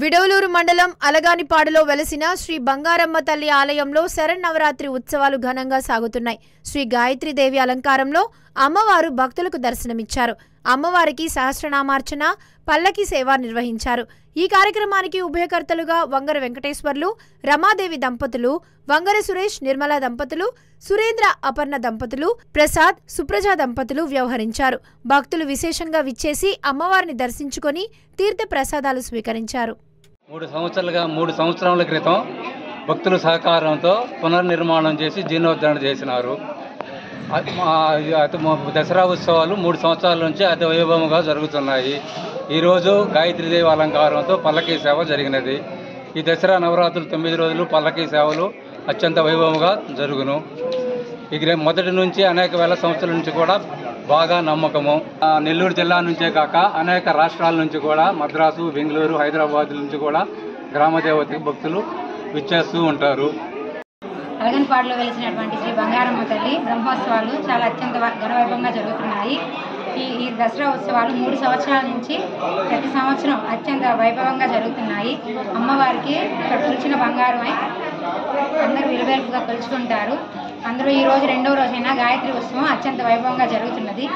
విడవలూరు మండలం అలగానిపాడులో వెలసిన శ్రీ బంగారమ్మ తల్లి ఆలయంలో శరన్నవరాత్రి ఉత్సవాలు ఘనంగా సాగుతున్నాయి. శ్రీ గాయత్రీదేవి అలంకారంలో అమ్మవారు భక్తులకు దర్శనమిచ్చారు. అమ్మవారికి సహస్రనామార్చన, పల్లకి సేవ నిర్వహించారు. ఈ కార్యక్రమానికి ఉభయకర్తలుగా వంగర వెంకటేశ్వర్లు, రమాదేవి దంపతులు, వంగర సురేష్ నిర్మల దంపతులు, సురేంద్ర అపర్ణ దంపతులు, ప్రసాద్ సుప్రజ దంపతులు వ్యవహరించారు. భక్తులు విశేషంగా విచ్చేసి అమ్మవారిని దర్శించుకొని తీర్థ ప్రసాదాలు స్వీకరించారు. 3 సంవత్సరాల క్రితం భక్తుల సహకారంతో పునర్నిర్మాణం చేసి జీర్ణోద్ధరణ చేసినారు. దసరా ఉత్సవాలు 3 సంవత్సరాల నుంచి అతి వైభవంగా జరుగుతున్నాయి. ఈరోజు గాయత్రీదేవి అలంకారంతో పల్లకీ సేవ జరిగినది. ఈ దసరా నవరాత్రులు 9 రోజులు పల్లకీ సేవలు అత్యంత వైభవంగా జరుగును. ఇక మొదటి నుంచి అనేక వేల సంవత్సరాల నుంచి కూడా బాగా నమ్మకము. నెల్లూరు జిల్లా నుంచే కాక అనేక రాష్ట్రాల నుంచి కూడా, మద్రాసు, బెంగళూరు, హైదరాబాద్ నుంచి కూడా గ్రామదేవతకి భక్తులు విచ్చేస్తూ ఉంటారు. అలగన్పాడులో వెలిసినటువంటి శ్రీ బంగారమ్మ తల్లి బ్రహ్మోత్సవాలు చాలా అత్యంత ఘనవైభవంగా జరుగుతున్నాయి. ఈ దసరా ఉత్సవాలు 3 సంవత్సరాల నుంచి ప్రతి సంవత్సరం అత్యంత వైభవంగా జరుగుతున్నాయి. అమ్మవారికి ఇక్కడ కొలిచిన బంగారమై అందరూ విలువేలుపుగా కొలుచుకుంటారు. అందరూ ఈ రోజు 2వ రోజైన గాయత్రి ఉత్సవం అత్యంత వైభవంగా జరుగుతున్నది.